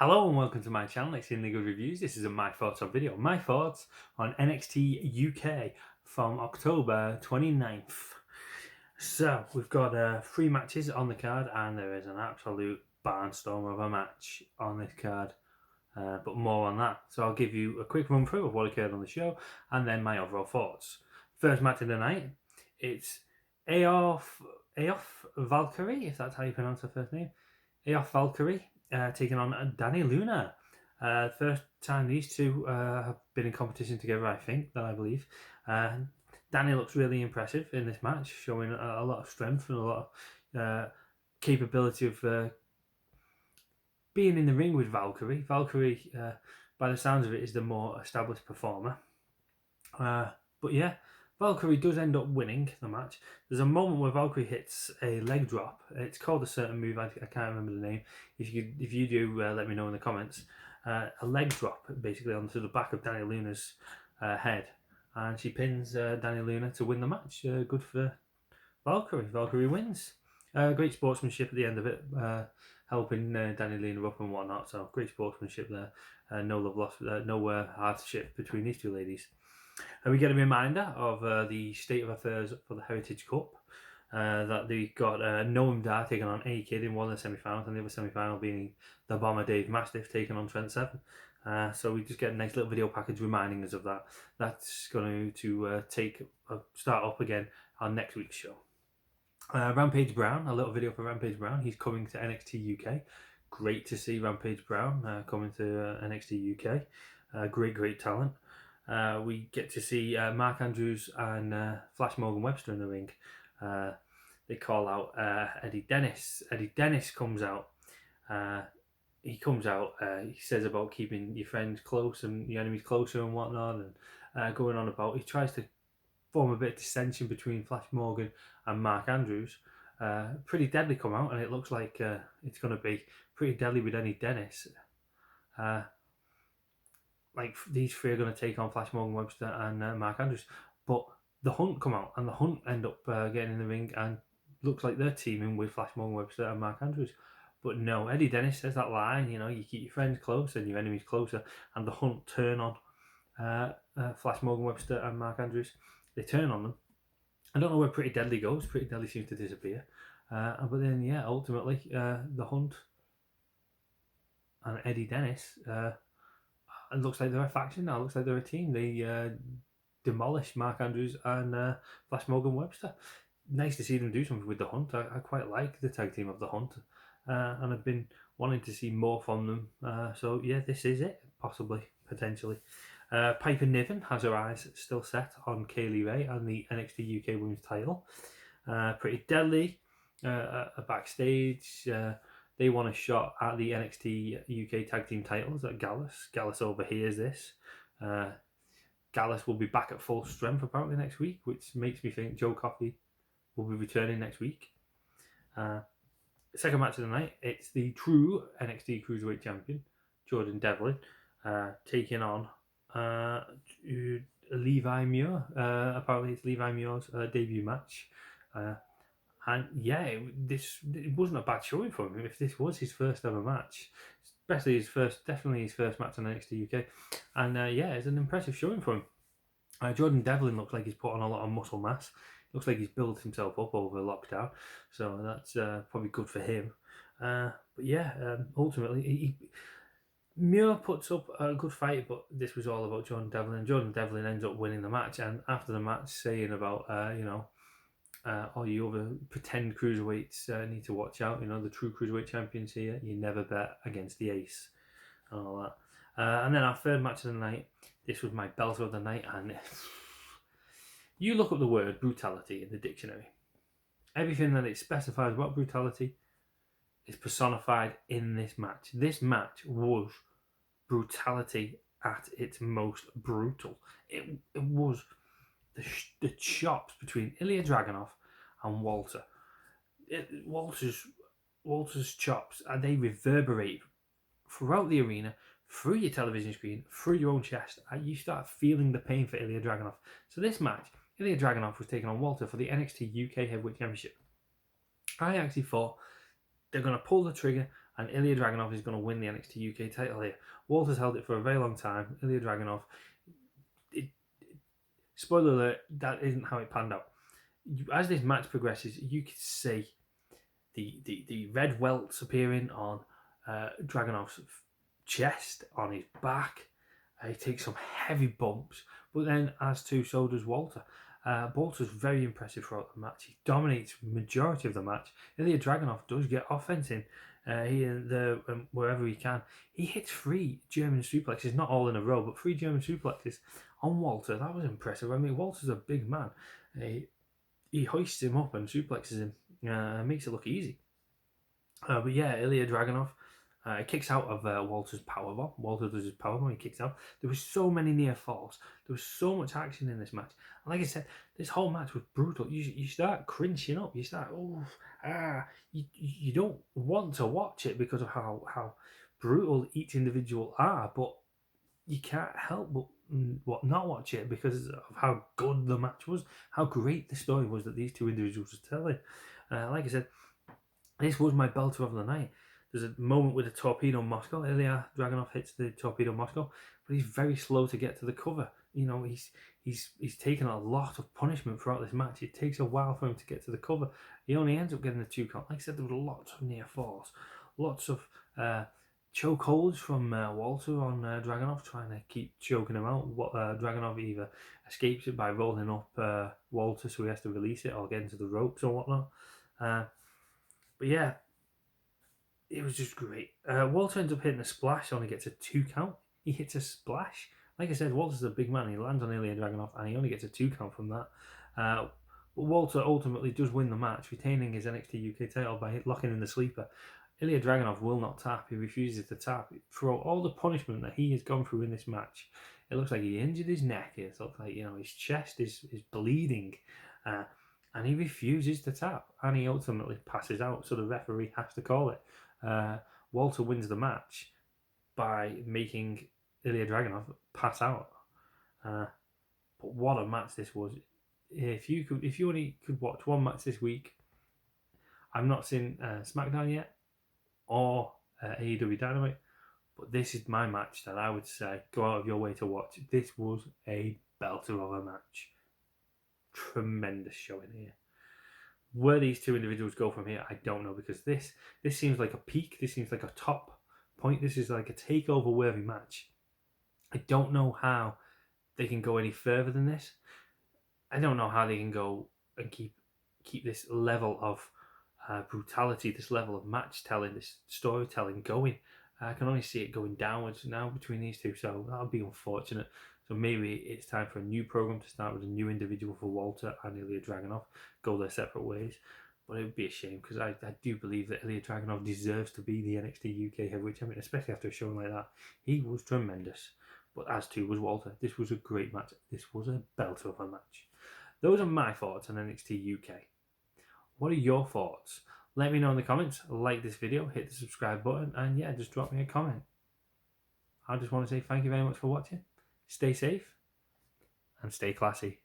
Hello and welcome to my channel, Extremely Good Reviews. This is a My Thoughts on video. My thoughts on NXT UK from October 29th. So, we've got 3 matches on the card and there is an absolute barnstormer of a match on this card. But more on that. So I'll give you a quick run through of what occurred on the show and then my overall thoughts. First match of the night, it's Aoff Valkyrie, if that's how you pronounce her first name. Aoff Valkyrie taking on Danny Luna. First time these two have been in competition together, I think, that I believe. Danny looks really impressive in this match, showing a lot of strength and a lot of capability of being in the ring with Valkyrie. Valkyrie, by the sounds of it, is the more established performer. But yeah, Valkyrie does end up winning the match. There's a moment where Valkyrie hits a leg drop. It's called a certain move. I can't remember the name. If you do, let me know in the comments. A leg drop, basically, onto the back of Danny Luna's head. And she pins Danny Luna to win the match. Good for Valkyrie. Valkyrie wins. Great sportsmanship at the end of it. Helping Danny Luna up and whatnot. So great sportsmanship there. No love lost. No hardship between these two ladies. And we get a reminder of the state of affairs for the Heritage Cup. That they got Noam Dar taking on A-Kid in one of the semi-finals, and the other semi-final being the Bomber Dave Mastiff taking on Trent Seven. So we just get a nice little video package reminding us of that. That's going to start up again on next week's show. Rampage Brown, a little video for Rampage Brown. He's coming to NXT UK. Great to see Rampage Brown coming to NXT UK. Great talent. We get to see Mark Andrews and Flash Morgan Webster in the ring. They call out Eddie Dennis. Eddie Dennis comes out. He says about keeping your friends close and your enemies closer and whatnot, and going on about, he tries to form a bit of dissension between Flash Morgan and Mark Andrews. Pretty Deadly come out, and it looks like it's going to be Pretty Deadly with Eddie Dennis. Like these three are going to take on Flash Morgan Webster and Mark Andrews, but the Hunt come out, and the Hunt end up getting in the ring, and looks like they're teaming with Flash Morgan Webster and Mark Andrews. But no, Eddie Dennis says that line, you keep your friends close and your enemies closer, and the Hunt turn on Flash Morgan Webster and Mark Andrews. They turn on them. I don't know where Pretty Deadly goes. Pretty Deadly seems to disappear. But then, yeah, ultimately, the Hunt and Eddie Dennis, it looks like they're a faction now. It looks like they're a team. They demolished Mark Andrews and Flash Morgan Webster. Nice to see them do something with the Hunt. I quite like the tag team of the Hunt. And I've been wanting to see more from them. So, yeah, this is it. Possibly, potentially. Piper Niven has her eyes still set on Kaylee Ray and the NXT UK Women's title. Pretty Deadly are backstage. They want a shot at the NXT UK Tag Team titles at Gallus. Gallus overhears this. Gallus will be back at full strength apparently next week, which makes me think Joe Coffey will be returning next week. Second match of the night, it's the true NXT Cruiserweight Champion, Jordan Devlin, taking on Levi Muir. Apparently it's Levi Muir's debut match. And yeah, it wasn't a bad showing for him. If this was his first ever match, especially definitely his first match on NXT UK. And yeah, it's an impressive showing for him. Jordan Devlin looks like he's put on a lot of muscle mass. Looks like he's built himself up over lockdown. So that's probably good for him. But yeah, ultimately, Muir puts up a good fight, but this was all about Jordan Devlin. Jordan Devlin ends up winning the match, and after the match saying about, all you other pretend cruiserweights need to watch out. The true cruiserweight champions here, you never bet against the ace and all that. And then our third match of the night, this was my belter of the night, and you look up the word brutality in the dictionary. Everything that it specifies about brutality is personified in this match. This match was brutality at its most brutal. It was the chops between Ilya Dragunov and Walter. Walter's chops, and they reverberate throughout the arena, through your television screen, through your own chest, and you start feeling the pain for Ilya Dragunov. So this match, Ilya Dragunov was taking on Walter for the NXT UK Heavyweight Championship. I actually thought they're going to pull the trigger and Ilya Dragunov is going to win the NXT UK title here. Walter's held it for a very long time. Ilya Dragunov, spoiler alert, that isn't how it panned out. As this match progresses, you can see the red welts appearing on Dragunov's chest, on his back. He takes some heavy bumps, but then, as too, so does Walter. Walter's very impressive throughout the match. He dominates majority of the match. Ilya Dragunov does get offense in wherever he can. He hits 3 German suplexes, not all in a row, but 3 German suplexes on Walter. That was impressive. I mean, Walter's a big man. He hoists him up and suplexes him. Makes it look easy. But yeah, Ilya Dragunov kicks out of Walter's powerbomb. Walter does his powerbomb, he kicks out. There was so many near falls. There was so much action in this match. And like I said, this whole match was brutal. You start cringing up. You start, you don't want to watch it because of how brutal each individual are, but you can't help but not watch it because of how good the match was, how great the story was that these two individuals were telling. Like I said, this was my belter of the night. There's a moment with a torpedo Moscow. Ilya Dragunov hits the torpedo Moscow, but he's very slow to get to the cover. You know, he's taken a lot of punishment throughout this match. It takes a while for him to get to the cover. He only ends up getting a 2 count. Like I said, there were lots of near falls, lots of choke holds from Walter on Dragunov, trying to keep choking him out. Dragunov either escapes it by rolling up Walter, so he has to release it or get into the ropes or whatnot. But yeah, it was just great. Walter ends up hitting a splash, only gets a 2 count. He hits a splash. Like I said, Walter's a big man. He lands on Ilya Dragunov and he only gets a 2 count from that. But Walter ultimately does win the match, retaining his NXT UK title by locking in the sleeper. Ilya Dragunov will not tap. He refuses to tap. Throughout all the punishment that he has gone through in this match, it looks like he injured his neck. It looks like, you know, his chest is bleeding. And he refuses to tap. And he ultimately passes out, so the referee has to call it. Walter wins the match by making Ilya Dragunov pass out. But what a match this was! If you only could watch one match this week, I've not seen SmackDown yet or AEW Dynamite, but this is my match that I would say go out of your way to watch. This was a belter of a match. Tremendous showing here. Where these two individuals go from here, I don't know, because this seems like a peak. This seems like a top point. This is like a takeover worthy match. I don't know how they can go any further than this. I don't know how they can go and keep this level of brutality, this level of match telling, this storytelling going. I can only see it going downwards now between these two, so that would be unfortunate. So maybe it's time for a new program to start with a new individual for Walter and Ilya Dragunov, go their separate ways. But it would be a shame, because I do believe that Ilya Dragunov deserves to be the NXT UK heavyweight champion, especially after a show like that. He was tremendous, but as too was Walter. This was a great match. This was a belter of a match. Those are my thoughts on NXT UK. What are your thoughts? Let me know in the comments. Like this video, hit the subscribe button, and yeah, just drop me a comment. I just want to say thank you very much for watching. Stay safe and stay classy.